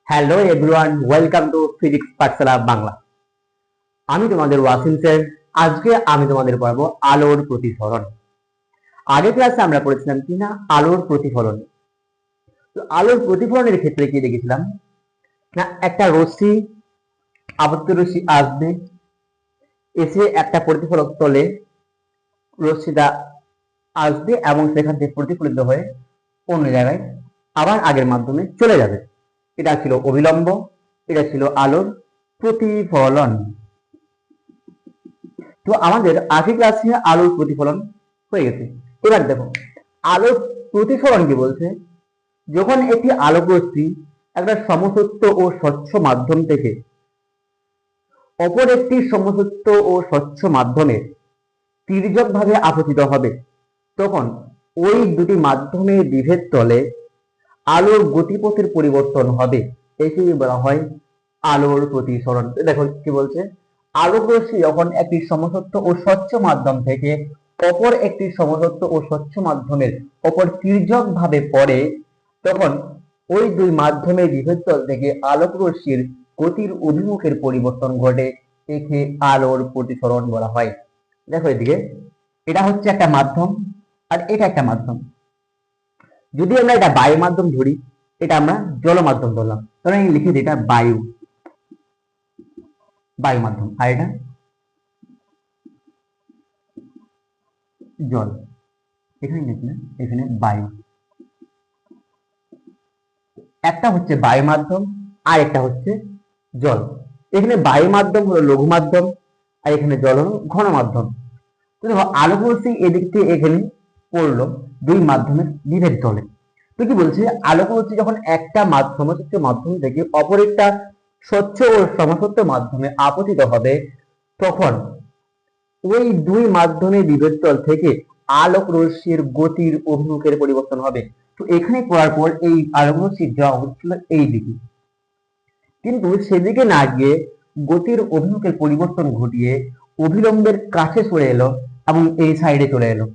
Hello everyone, welcome to physics পাঠশালা বাংলা। আমি তোমাদের Wasim sir. আজকে আমি তোমাদের পড়াবো আলোর প্রতিফলন। আগের ক্লাসে আমরা পড়েছিলাম কি না আলোর প্রতিফলন। তো আলোর প্রতিফলনের ক্ষেত্রে কি দেখেছিলাম না, একটা রশ্মি, আবর্ত রশ্মি আসবে, এসে একটা প্রতিফলক তলে রশ্মিটা আসবে এবং সেখান থেকে প্রতিফলিত হয়ে অন্য জায়গায় আবার আগের মাধ্যমে চলে যাবে। এটা ছিল অভিলম্ব, এটা ছিল আলোর প্রতিফলন। তো আমাদের আগের ক্লাসে আলোর প্রতিফলন হয়ে গেছে। এবার দেখো আলোর প্রতিফলন কি বলছে, যখন একটি আলোক রশ্মি একটা সমসত্ব ও স্বচ্ছ মাধ্যম থেকে অপর একটি সমসত্ব ও স্বচ্ছ মাধ্যমে তির্যকভাবে আপতিত হবে, তখন ওই দুটি মাধ্যমের বিভেদ তলে আলোর গতিপথের পরিবর্তন হবে। একেই বলা হয় আলোর প্রতিসরণ। দেখো কি বলছে, আলোক রশ্মি যখন একটি সমসত্ব ও স্বচ্ছ মাধ্যম থেকে অপর একটি সমসত্ব ও স্বচ্ছ মাধ্যমের অপর তির্যক ভাবে পড়ে, তখন ওই দুই মাধ্যমের বিভেদ তল থেকে আলোক রশ্মির গতির অভিমুখের পরিবর্তন ঘটে। একে আলোর প্রতিসরণ বলা হয়। দেখো এদিকে, এটা হচ্ছে একটা মাধ্যম আর এটা একটা মাধ্যম। যদি আমরা এটা বায়ু মাধ্যম ধরি, এটা আমরা জল মাধ্যম ধরলাম, তাহলে আমি লিখে দিই এটা বায়ু বায়ু মাধ্যম, আর এটা জল। এখানে লিখি না, এখানে বায়ু। একটা হচ্ছে বায়ু মাধ্যম আর একটা হচ্ছে জল। এখানে বায়ু মাধ্যম হলো লঘু মাধ্যম আর এখানে জল হলো ঘন মাধ্যম। তো দেখো আলোক রশ্মি এদিক থেকে এখানে পড়লো দুই মাধ্যমের বিভেদ তলে। তো কি বলছে, আলোক রশ্মি যখন একটা সমসত্ব মাধ্যম থেকে অপর একটা স্বচ্ছ ও সমসত্ব মাধ্যমে আপতিত হবে, তখন ওই দুই মাধ্যমের বিভেদ তল থেকে আলোক রশ্মির গতির অভিমুখের পরিবর্তন হবে। তো এখানে পড়ার পর এই আলোক রশ্মির যাওয়া হচ্ছিল এই দিকে, কিন্তু সেদিকে না গিয়ে গতির অভিমুখের পরিবর্তন ঘটিয়ে অভিলম্বের কাছে সরে এলো এবং এই সাইডে চলে এলো।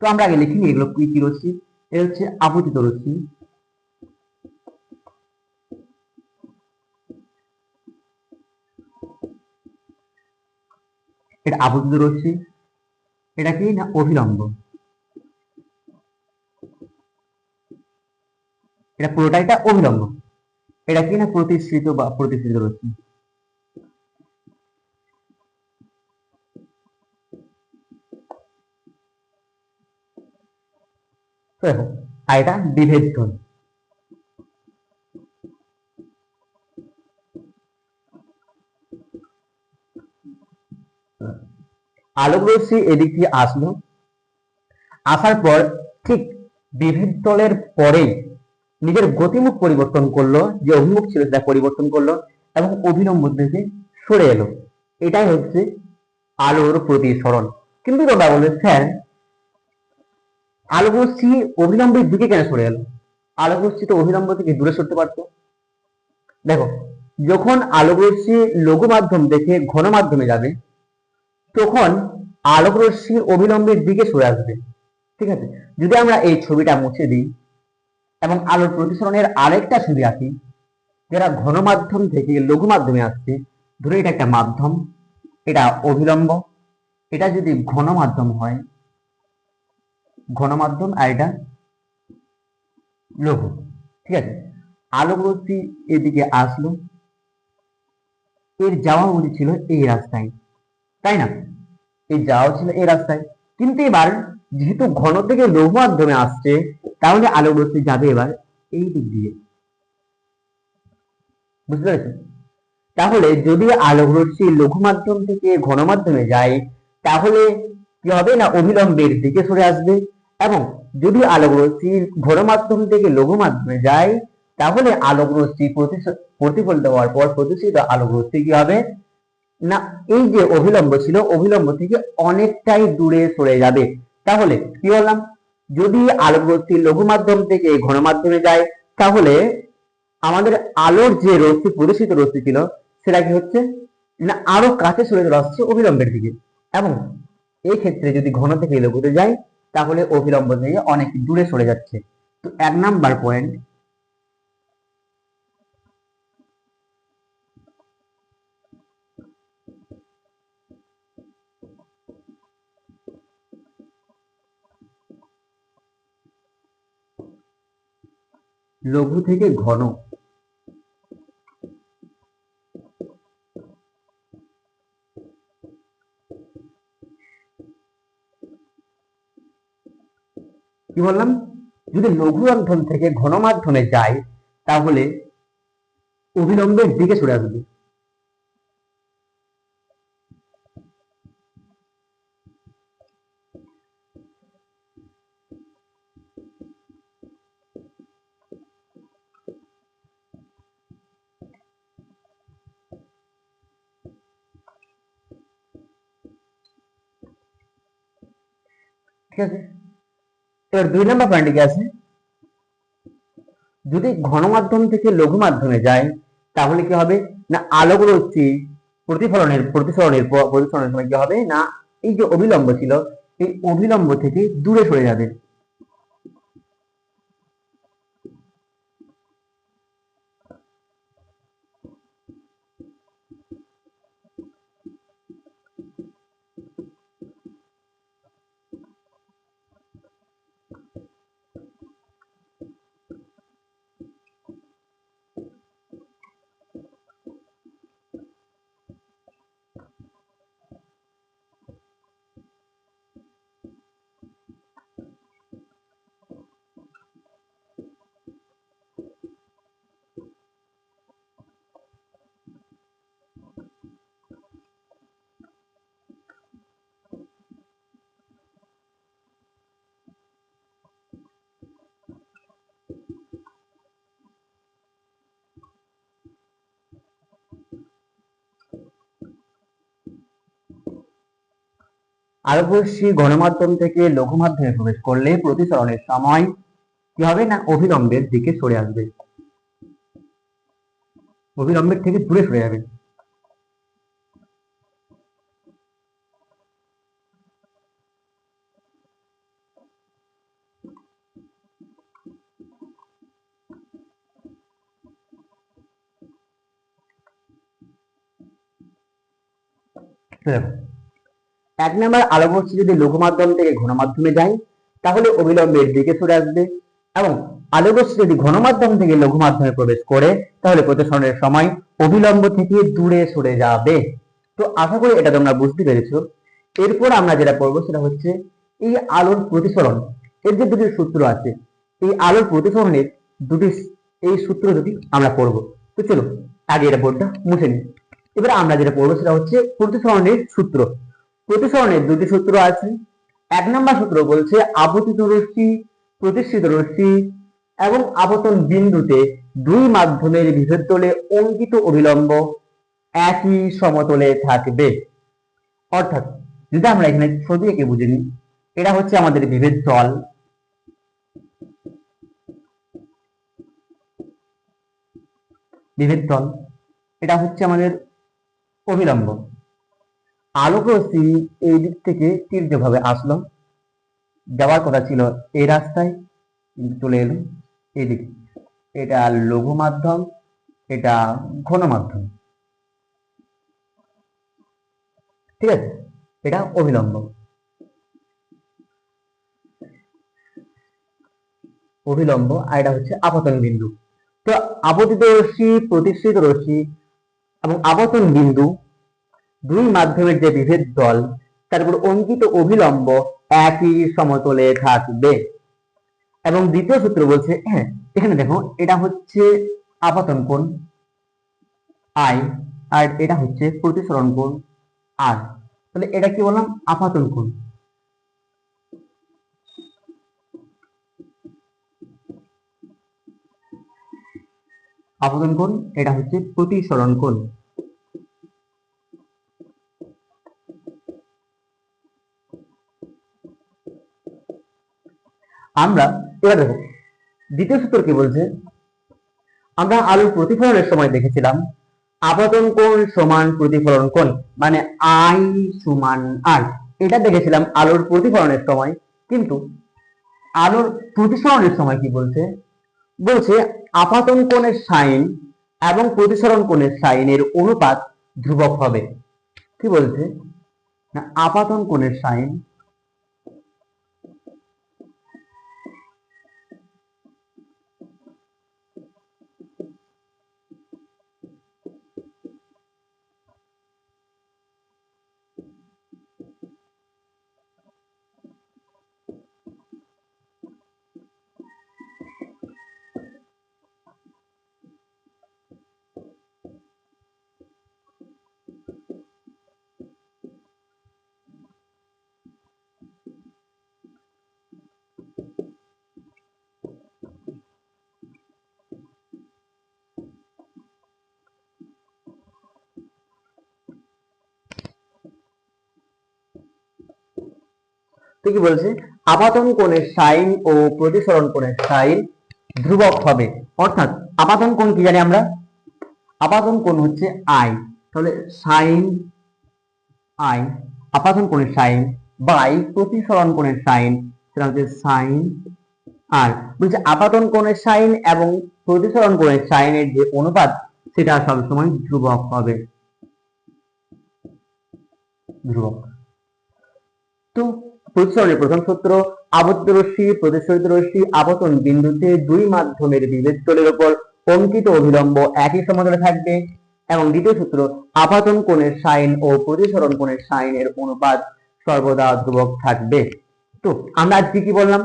তো আমরা আগে লিখিনি এগুলো কি কি রশ্মি। এটা হচ্ছে আপতিত রশ্মি, এটা আপতিত রশ্মি, এটা কি না অভিলম্ব, এটা পুরোটাই একটা অভিলম্ব, এটা কি না প্রতিসৃত বা প্রতিসৃত রশ্মি। তো দেখো, আর এটা বিভেদ তল। আলোক রশ্মি এদিক দিয়ে আসলো, আসার পর ঠিক বিভেদ তলের পরেই নিজের গতিমুখ পরিবর্তন করলো, যে অভিমুখ ছিল সেটা পরিবর্তন করলো এবং অভিলম্ব থেকে সরে এলো। এটাই হচ্ছে আলোর প্রতিসরণ। কিন্তু তোমরা বলবে স্যার, আলোক রশ্মি অভিলম্বের দিকে কেন সরে এলো? আলোক রশ্মি তো অভিলম্ব থেকে দূরে সরতে পারতো। দেখো, যখন আলোক রশ্মি লঘু মাধ্যম থেকে ঘন মাধ্যমে যাবে, তখন আলোক রশ্মি অভিলম্বের দিকে সরে আসবে। ঠিক আছে, যদি আমরা এই ছবিটা মুছে দিই এবং আলোর প্রতিসরণের আরেকটা ছবি আঁকি, যারা ঘন মাধ্যম থেকে লঘু মাধ্যমে আসছে, ধরো এটা একটা মাধ্যম, এটা অভিলম্ব, এটা যদি ঘন মাধ্যম হয়, ঘন মাধ্যম আর এটা লঘু। ঠিক আছে, আলোক রশ্মি এদিকে আসলো, এর যাওয়া উচিত ছিল এই রাস্তায়, তাই না? এই যাওয়া ছিল এই রাস্তায়, কিন্তু এবার যেহেতু ঘন থেকে লঘু মাধ্যমে আসছে, তাহলে আলোক রশ্মি যাবে এবার এই দিক দিয়ে। বুঝতে পেরেছো? তাহলে যদি আলোক রশ্মি লঘু মাধ্যম থেকে ঘন মাধ্যমে যায়, তাহলে কি হবে না অভিলম্বের দিকে সরে আসবে। এবং যদি আলোক রশ্মি ঘন মাধ্যম থেকে লঘু মাধ্যমে যায়, তাহলে আলোক রশ্মি প্রতিফলিত হওয়ার পর প্রতিসৃত আলোক রশ্মি কি হবে না, এই যে অভিলম্ব ছিল অভিলম্ব থেকে অনেকটাই দূরে সরে যাবে। তাহলে কি বললাম, যদি আলোক রশ্মি লঘু মাধ্যম থেকে ঘন মাধ্যমে যায়, তাহলে আমাদের আলোর যে রশ্মি প্রদর্শিত রশ্মি ছিল সেটা কি হচ্ছে না আরো কাছে সরে চলে আসছে অভিলম্বের দিকে। এবং এই ক্ষেত্রে যদি ঘন থেকে লঘুতে যায়, তাহলে অভিলম্ব থেকে অনেক দূরে সরে যাচ্ছে। তো 1 নাম্বার পয়েন্ট, লঘু থেকে ঘন, কি বললাম, যদি লঘু মাধ্যম থেকে ঘন মাধ্যমে যায় তাহলে অভিলম্বের দিকে সরে আসবে। ঠিক আছে, এবার 2 নম্বর পয়েন্টে কি আছে, যদি ঘন মাধ্যম থেকে লঘু মাধ্যমে যায় তাহলে কি হবে না, আলোক রশ্মি প্রতিসরণের সময় কি হবে না, এই যে অভিলম্ব ছিল এই অভিলম্ব থেকে দূরে সরে যাবে। আলোক রশ্মি ঘনমাধ্যম থেকে লঘু মাধ্যমে প্রবেশ করলে প্রতিসরণের সময় কি হবে না, অভিলম্বের দিকে সরে আসবে, অভিলম্বের থেকে দূরে সরে যাবে। এক নম্বর, আলোক রশ্মি যদি লঘু মাধ্যম থেকে ঘন মাধ্যমে যায় তাহলে অবিলম্বের দিকে সরে আসবে, এবং আলোক রশ্মি যদি ঘন মাধ্যম থেকে লঘু মাধ্যমে প্রবেশ করে তাহলে প্রতিসরণের সময় অবিলম্ব থেকে দূরে সরে যাবে। তো আশা করি এটা তোমরা বুঝতে পেরেছো। এরপর আমরা যেটা পড়বো সেটা হচ্ছে এই আলোর প্রতিসরণ, এর যে দুটি সূত্র আছে, এই আলোর প্রতিসরণের দুটি এই সূত্র দুটি আমরা পড়বো। তো চলো আগে এটা বোর্ডটা মুছে নিই। এবার আমরা যেটা পড়বো সেটা হচ্ছে প্রতিসরণের সূত্র। প্রতিসরণের দুটি সূত্র আছে। এক নম্বর সূত্র বলছে আপতিত রশ্মি, প্রতিসৃত রশ্মি এবং আপতন বিন্দুতে দুই মাধ্যমের বিভেদ তলে অঙ্কিত অভিলম্ব একই সমতলে থাকবে। অর্থাৎ যদি আমরা এখানে ছবি এঁকে বুঝে নিই, এটা হচ্ছে আমাদের বিভেদ তল, এটা হচ্ছে আমাদের অভিলম্ব। আলোক রশ্মি এই দিক থেকে তীর্যভাবে আসলো, যাওয়ার কথা ছিল এই রাস্তায় কিন্তু চলে এলো এই দিকে। এটা লঘু মাধ্যম, এটা ঘন মাধ্যম, ঠিক আছে, এটা অভিলম্ব। আর এটা হচ্ছে আপতন বিন্দু। তো আপতিত রশ্মি, প্রতিসৃত রশ্মি এবং আপতন বিন্দু দুই মাধ্যমের যে বিভেদ তল তার উপর অঙ্কিত অভিলম্ব একই সমতলে থাকবে। এবং দ্বিতীয় সূত্র বলছে, হ্যাঁ এখানে দেখো এটা হচ্ছে আপতন কোণ আই, আর এটা হচ্ছে প্রতিসরণ কোণ আর। তাহলে এটা কি বললাম, আপতন কোণ। আপতন কোণ, এটা হচ্ছে প্রতিসরণ কোণ। আমরা এবার দেখো দ্বিতীয় সূত্র কি বলছে, আমরা আলোর প্রতিফলনের সময় দেখেছিলাম আপতন কোণ সমান প্রতিফলন কোণ, মানে আই সমান আর, এটা দেখেছিলাম আলোর প্রতিফলনের সময়। কিন্তু আলোর প্রতিসরণের সময় কি বলছে, বলছে আপাতন কোণের সাইন এবং প্রতিসরণ কোণের সাইনের অনুপাত ধ্রুবক হবে। কি বলছে না, আপাতন কোণের সাইন তো কি বলছে, আপাতন কোণের সাইন ও প্রতিসরণ কোণের সাইন ধ্রুবক হবে। অর্থাৎ আপাতন কোণ কি জানি আমরা, আপাতন কোণ হচ্ছে আই, তাহলে সাইন আই, আপাতন কোণের সাইন বাই প্রতিসরণ কোণের সাইন, সেটা হচ্ছে সাইন আর। বলছে আপাতন কোণের সাইন এবং প্রতিসরণ কোণের সাইনের যে অনুপাত সেটা সবসময় ধ্রুবক হবে, ধ্রুবক। তো প্রতিসরণের প্রথম সূত্র, আবর্তিত রশ্মি প্রতিসরিত রশ্মি আপতন বিন্দুতে দুই মাধ্যমের বিভেদ তলের উপর অঙ্কিত অভিলম্ব একই সমতলে থাকবে। এবং দ্বিতীয় সূত্র, আপাতন কোণের সাইন ও প্রতিসরণ কোণের সাইনের অনুপাত সর্বদা ধ্রুবক থাকবে। তো আমরা আজকে কি বললাম,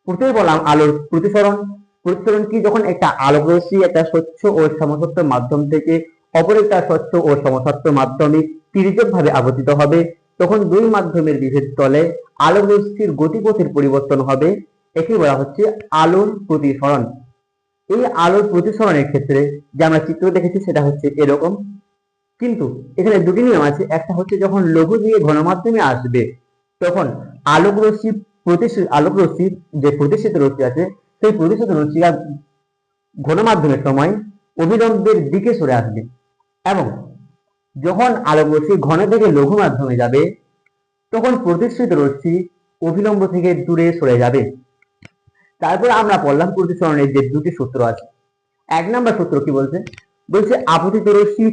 প্রথমে বললাম আলোর প্রতিসরণ। প্রতিসরণ কি, যখন একটা আলোক রশ্মি একটা স্বচ্ছ ও সমসত্ব মাধ্যম থেকে অপর একটা স্বচ্ছ ও সমসত্ব মাধ্যমে তির্যকভাবে আবর্তিত হবে, তখন দুই মাধ্যমের বিভেদ তলে আলোক রশ্মির গতিপথের পরিবর্তন হবে, একে বলা হচ্ছে আলোর প্রতিসরণ। এই আলোর প্রতিসরণের ক্ষেত্রে যে আমরা চিত্র দেখেছি সেটা হচ্ছে এরকম, কিন্তু এখানে দুটি নিয়ম আছে। একটা হচ্ছে যখন লঘু দিয়ে ঘন মাধ্যমে আসবে তখন আলোক রশ্মি আলোক রশ্মির যে প্রতিষ্ঠিত রশ্মি আছে সেই প্রতিষ্ঠিত রশ্মিরা ঘন মাধ্যমের সময় অভিলম্বের দিকে সরে আসবে, এবং যখন আলোক রশ্মি ঘন থেকে লঘু মাধ্যমে যাবে তখন প্রতিষ্ঠিত রশ্মি অভিলম্ব থেকে দূরে সরে যাবে। তারপর আমরা পড়লাম প্রতিসরণের যে দুটি সূত্র আছে। এক নম্বর সূত্র কি বলছে, বলছে আপতিত রশ্মি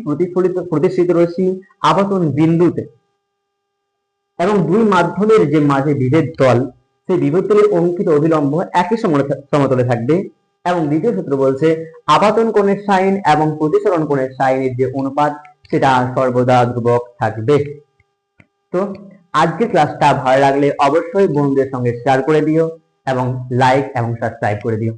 প্রতিষ্ঠিত রশ্মি আপতন বিন্দুতে এবং দুই মাধ্যমের যে মাঝে বিভেদ তল সেই বিভেদ তলে অঙ্কিত অভিলম্ব একই সমতলে থাকবে। এবং দ্বিতীয় সূত্র বলছে আপাতন কোণের সাইন এবং প্রতিসরণ কোণের সাইনের যে অনুপাত সেটা সর্বদা ধ্রুবক থাকবে। তো আজকের ক্লাসটা ভালো লাগলে অবশ্যই বন্ধুদের সঙ্গে শেয়ার করে দিও এবং লাইক এবং সাবস্ক্রাইব করে দিও।